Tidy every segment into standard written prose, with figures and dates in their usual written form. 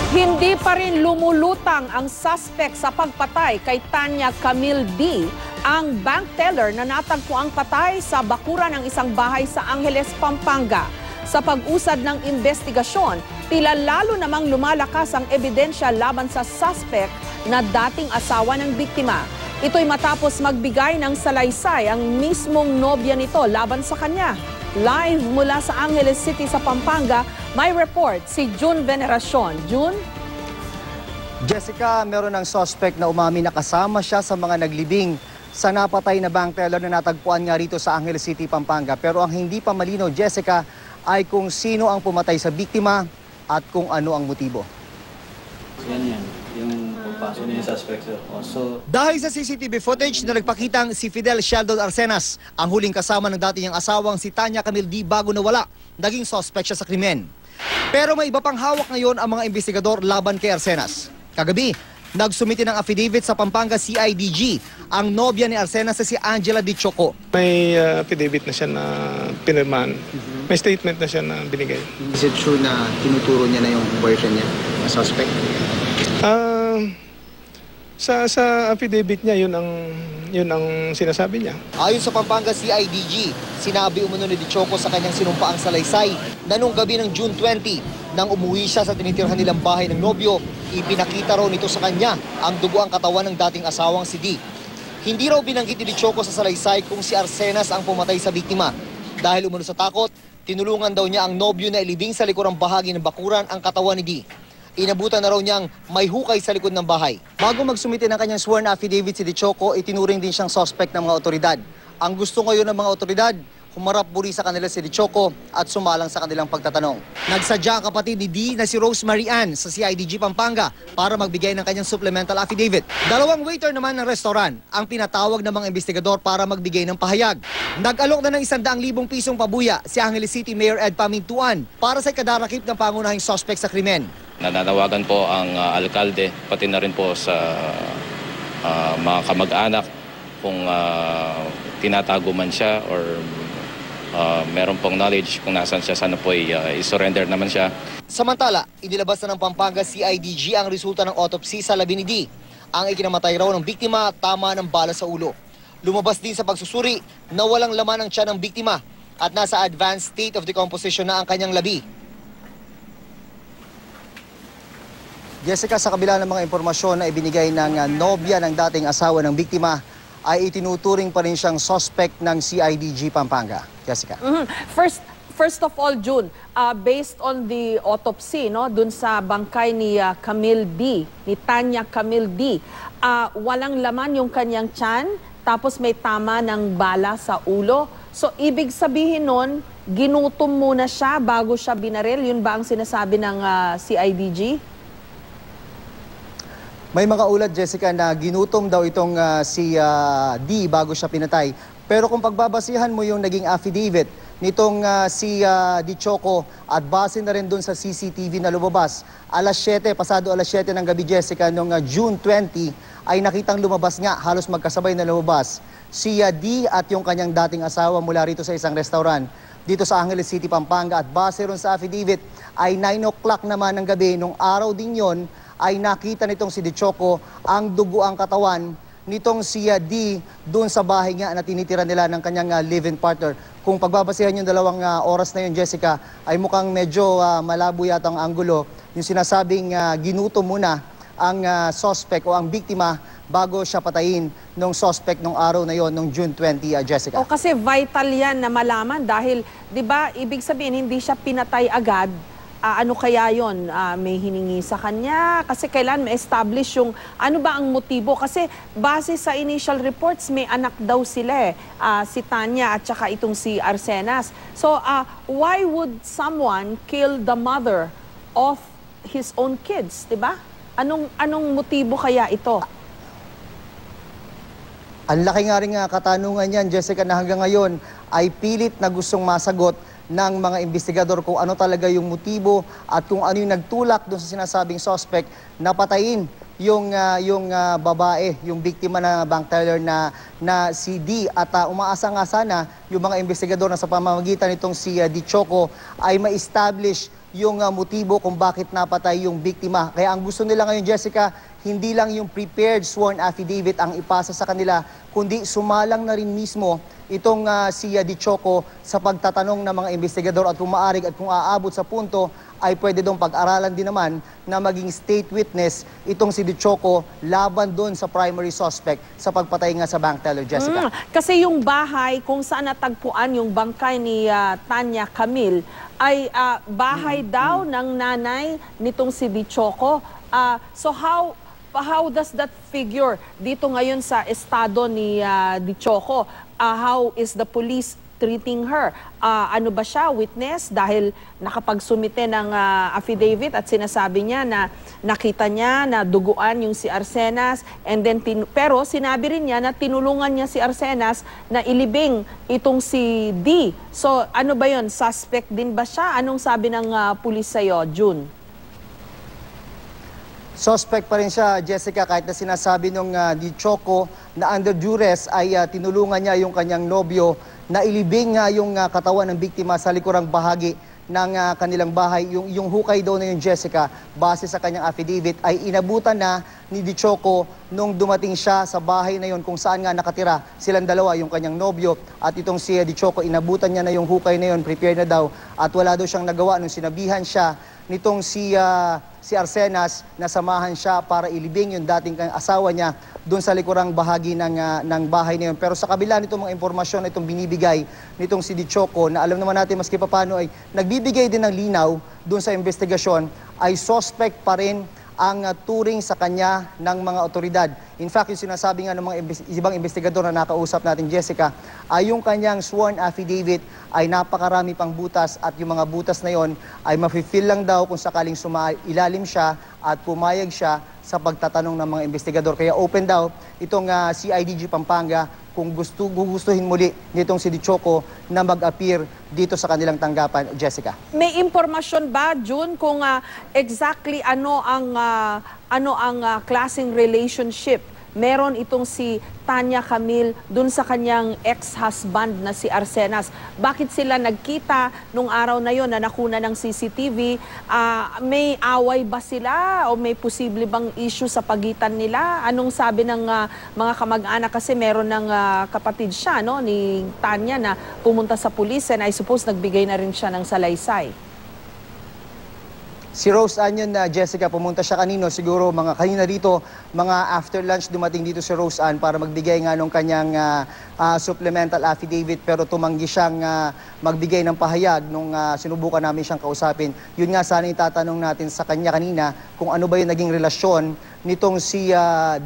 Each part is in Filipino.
Hindi pa rin lumulutang ang suspect sa pagpatay kay Tanya Camille D, ang bank teller na natagpuang patay sa bakuran ng isang bahay sa Angeles, Pampanga. Sa pag-usad ng investigasyon, tila lalo namang lumalakas ang ebidensya laban sa suspect na dating asawa ng biktima. Ito'y matapos magbigay ng salaysay ang mismong nobya nito laban sa kanya. Live mula sa Angeles City sa Pampanga, may report si June Veneracion. June? Jessica, meron ng suspect na umamin na kasama siya sa mga naglibing sa napatay na bank teller na natagpuan nga rito sa Angeles City, Pampanga. Pero ang hindi pa malinaw, Jessica, ay kung sino ang pumatay sa biktima at kung ano ang motibo. Yan. Yung pagpasok niya yung suspect. Dahil sa CCTV footage na nagpakitang si Fidel Sheldon Arcenas, ang huling kasama ng dati niyang asawang si Tanya Camille D bago nawala, naging suspect siya sa krimen. Pero may iba pang hawak ngayon ang mga investigador laban kay Arcenas. Kagabi, nagsumiti ng affidavit sa Pampanga CIDG ang nobya ni Arcenas si Angela Di Choco. May affidavit na siya na pinirmahan. May statement na siya na binigay. Is it true na tinuturo niya na yung boyfriend niya, na suspect? Sa affidavit niya, yun ang sinasabi niya. Ayon sa Pampanga CIDG, sinabi umano ni Di Choco sa kanyang sinumpaang salaysay na nung gabi ng June 20, nang umuwi siya sa tinitirhan nilang bahay ng nobyo, ipinakita raw nito sa kanya ang dugo ang katawan ng dating asawang si D. Hindi raw binanggit ni Di Choco sa salaysay kung si Arcenas ang pumatay sa biktima. Dahil umano sa takot, tinulungan daw niya ang nobyo na ilibing sa likurang bahagi ng bakuran ang katawan ni D. Inabutan na raw niyang may hukay sa likod ng bahay. Bago magsumite ng kanyang sworn affidavit si Di Choco, itinuring din siyang suspect ng mga otoridad. Ang gusto ngayon ng mga otoridad, humarap muli sa kanila si Di Choco at sumalang sa kanilang pagtatanong. Nagsadya ang kapatid ni D na si Rosemary Ann sa CIDG Pampanga para magbigay ng kanyang supplemental affidavit. Dalawang waiter naman ng restaurant ang pinatawag ng mga investigador para magbigay ng pahayag. Nag-alok na ng 100,000 pisong pabuya si Angeles City Mayor Ed Pamintuan para sa ikadarakip ng pangunahing suspect sa krimen. Nananawagan po ang alkalde, pati na rin po sa mga kamag-anak kung tinatago man siya or meron pong knowledge kung nasan siya, sana po i-surrender naman siya. Samantala, inilabas na ng Pampanga CIDG ang resulta ng autopsy sa labi ni D. Ang ikinamatay raw ng biktima tama ng bala sa ulo. Lumabas din sa pagsusuri na walang laman ang tiyan ng biktima at nasa advanced state of decomposition na ang kanyang labi. Jessica, sa kabila ng mga impormasyon na ibinigay ng nobya ng dating asawa ng biktima, ay itinuturing pa rin siyang suspect ng CIDG Pampanga. Jessica. First of all, June, based on the autopsy, no, dun sa bangkay ni Camille D, ni Tanya Camille D, walang laman yung kanyang tiyan, tapos may tama ng bala sa ulo. So, ibig sabihin nun, ginutom muna siya bago siya binaril. Yun ba ang sinasabi ng CIDG? May mga ulat, Jessica, na ginutom daw itong si D bago siya pinatay. Pero kung pagbabasihan mo yung naging affidavit nitong si Di Choco at base na rin dun sa CCTV na lumabas, pasado alas 7 ng gabi, Jessica, noong June 20, ay nakitang lumabas nga, halos magkasabay na lumabas, si D at yung kanyang dating asawa mula rito sa isang restaurant dito sa Angeles City, Pampanga. At base rin sa affidavit ay 9 o'clock naman ng gabi, nung araw din yon, ay nakita nitong si Di Choco ang dugo ang katawan nitong si D doon sa bahay nga na tinitira nila ng kanyang live-in partner. Kung pagbabasihan yung dalawang oras na yun, Jessica, ay mukhang medyo malabo yata ang anggulo. Yung sinasabing ginuto muna ang suspect o ang biktima bago siya patayin ng suspect nung araw na yon, nung June 20, Jessica. O kasi vital yan na malaman dahil, di ba, ibig sabihin hindi siya pinatay agad. Ano kaya yon? May hiningi sa kanya? Kasi kailan ma-establish yung ano ba ang motibo? Kasi base sa initial reports, may anak daw sila si Tanya at saka itong si Arcenas. So, why would someone kill the mother of his own kids? Diba? Anong motibo kaya ito? Ang laki nga rin katanungan yan, Jessica, na hanggang ngayon ay pilit na gustong masagot ng mga investigador kung ano talaga yung motibo at kung ano yung nagtulak doon sa sinasabing suspect na patayin yung babae, yung biktima na bank teller na si D. At umaasa nga sana yung mga investigador na sa pamamagitan nitong si Di Choco ay ma-establish yung motibo kung bakit napatay yung biktima. Kaya ang gusto nila ngayon, Jessica, hindi lang yung prepared sworn affidavit ang ipasa sa kanila, kundi sumalang na rin mismo itong si Dichoco sa pagtatanong ng mga investigador at kung maaari at kung aabot sa punto ay pwede dong pag-aralan din naman na maging state witness itong si Dichoco laban doon sa primary suspect sa pagpatay nga sa bank teller, Jessica. Kasi yung bahay kung saan natagpuan yung bangkay ni Tanya Camille ay bahay daw ng nanay nitong si Dichoco. So how does that figure dito ngayon sa estado ni Dichoco? How is the police treating her? Ano ba siya, witness? Dahil nakapagsumite ng affidavit at sinasabi niya na nakita niya na duguan yung si Arsenas, and then pero sinabi rin niya na tinulungan niya si Arsenas na ilibing itong si D. So ano ba yon? Suspect din ba siya? Anong sabi ng pulis sa'yo, June? Suspect pa rin siya, Jessica, kahit na sinasabi nung Dichoco na under duress ay tinulungan niya yung kanyang nobyo na ilibing nga yung katawan ng biktima sa likurang bahagi ng kanilang bahay. Yung hukay daw na yung, Jessica, base sa kanyang affidavit, ay inabutan na ni Dichoco nung dumating siya sa bahay na yon kung saan nga nakatira silang dalawa, yung kanyang nobyo at itong si Dichoco. Inabutan niya na yung hukay na yon, prepare na daw, at wala daw siyang nagawa nung sinabihan siya nitong si Arsenas na samahan siya para ilibing yung dating asawa niya doon sa likurang bahagi ng bahay na yun. Pero sa kabila nitong mga impormasyon na itong binibigay nitong si Dichoco, na alam naman natin maski paano ay nagbibigay din ng linaw doon sa investigasyon, ay suspect pa rin ang turing sa kanya ng mga otoridad. In fact, yung sinasabi nga ng mga ibang investigador na nakausap natin, Jessica, ay yung kanyang sworn affidavit ay napakarami pang butas, at yung mga butas na yon ay mafe-fill lang daw kung sakaling ilalim siya at pumayag siya sa pagtatanong ng mga investigador. Kaya open daw itong CIDG Pampanga kung gustuhin muli nitong si Dichoco na mag-appear dito sa kanilang tanggapan, Jessica. May impormasyon ba, June, kung exactly ano ang klaseng relationship meron itong si Tanya Camille dun sa kanyang ex-husband na si Arsenas? Bakit sila nagkita nung araw na yon na nakuna ng CCTV? May away ba sila o may posible bang issue sa pagitan nila? Anong sabi ng mga kamag-anak? Kasi meron ng kapatid siya, no, ni Tanya, na pumunta sa pulis, and I suppose nagbigay na rin siya ng salaysay. Si Rose Ann, Jessica, pumunta siya siguro kanina dito, mga after lunch dumating dito si Rose Ann para magbigay nga nung kanyang supplemental affidavit, pero tumanggi siyang magbigay ng pahayag nung sinubukan namin siyang kausapin. Yun nga sana itatanong natin sa kanya kanina kung ano ba yung naging relasyon nitong si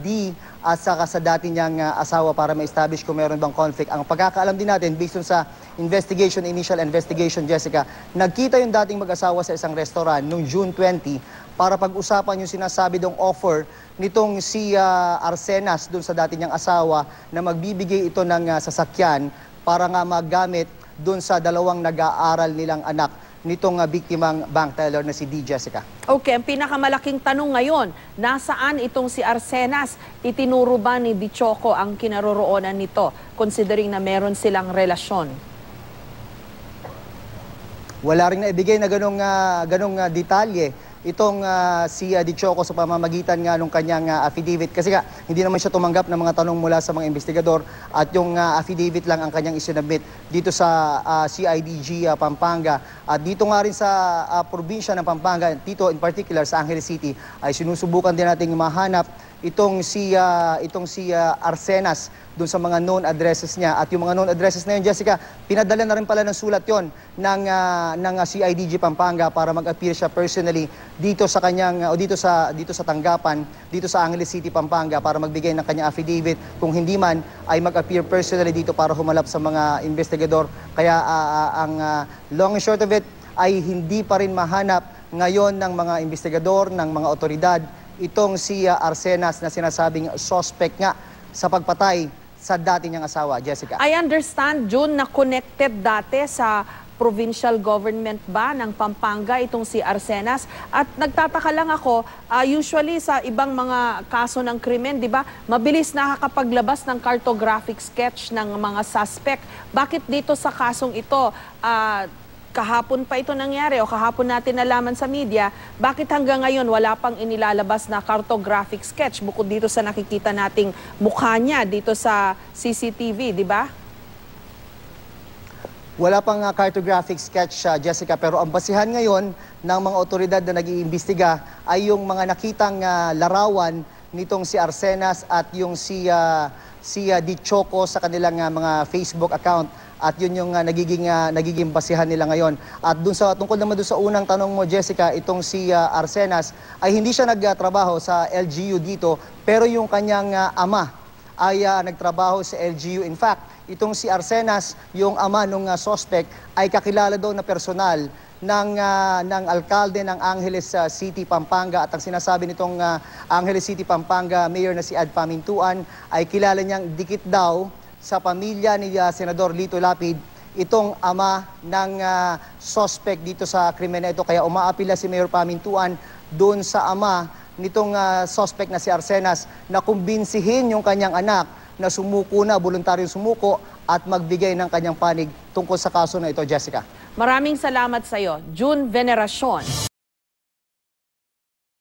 D at saka sa dati niyang asawa para ma-establish kung meron bang conflict. Ang pagkakaalam din natin, based on sa initial investigation, Jessica, nagkita yung dating mag-asawa sa isang restaurant noong June 20 para pag-usapan yung sinasabi dong offer nitong si Arsenas doon sa dati niyang asawa na magbibigay ito ng sasakyan para nga magamit doon sa dalawang nag-aaral nilang anak nitong biktimang bank teller na si D, Jessica. Okay, ang pinakamalaking tanong ngayon, nasaan itong si Arsenas? Itinuro ba ni Dichoco ang kinaroroonan nito, considering na meron silang relasyon? Wala rin na ibigay na ganong detalye itong si Dichoco sa pamamagitan nga nung kanyang affidavit. Kasi nga, hindi naman siya tumanggap ng mga tanong mula sa mga investigador, at yung affidavit lang ang kanyang isinabit dito sa CIDG Pampanga. At dito nga rin sa probinsya ng Pampanga, dito in particular sa Angeles City, ay sinusubukan din nating mahanap itong si Arsenas doon sa mga known addresses niya. At yung mga known addresses na yun, Jessica, pinadala na rin pala ng sulat yon ng CIDG Pampanga para mag-appear siya personally dito sa kanyang dito sa tanggapan dito sa Angeles City, Pampanga, para magbigay ng kanyang affidavit. Kung hindi man ay mag-appear personally dito para humalap sa mga investigador. Kaya ang long and short of it ay hindi pa rin mahanap ngayon ng mga investigador, ng mga otoridad, itong si Arsenas na sinasabing suspect nga sa pagpatay sa dati niyang asawa, Jessica. I understand, June, na connected dati sa provincial government ba ng Pampanga itong si Arsenas? At nagtataka lang ako, usually sa ibang mga kaso ng krimen, di ba, mabilis nakakapaglabas ng cartographic sketch ng mga suspect. Bakit dito sa kasong ito, kahapon pa ito nangyari o kahapon natin nalaman sa media, bakit hanggang ngayon wala pang inilalabas na cartographic sketch bukod dito sa nakikita nating mukha niya dito sa CCTV, di ba? Wala pang cartographic sketch, Jessica, pero ang basihan ngayon ng mga otoridad na nag-iimbestiga ay yung mga nakitang larawan nitong si Arsenas at yung si Dichoco sa kanilang mga Facebook account, at yun yung nagiging basihan nila ngayon. At tungkol naman doon sa unang tanong mo, Jessica, itong si Arsenas ay hindi siya nagtrabaho sa LGU dito, pero yung kanyang ama ay nagtrabaho sa LGU. In fact, itong si Arsenas, yung ama ng suspect, ay kakilala daw na personal ng alkalde ng Angeles City, Pampanga. At ang sinasabi nitong Angeles City, Pampanga Mayor na si Ad Pamintuan ay kilala niyang dikit daw sa pamilya ni Senador Lito Lapid itong ama ng suspect dito sa krimen na ito. Kaya umaapila si Mayor Pamintuan doon sa ama nitong suspect na si Arsenas na kumbinsihin yung kanyang anak na sumuko na, voluntaryong sumuko at magbigay ng kanyang panig tungkol sa kaso na ito, Jessica. Maraming salamat sa iyo, June Veneracion.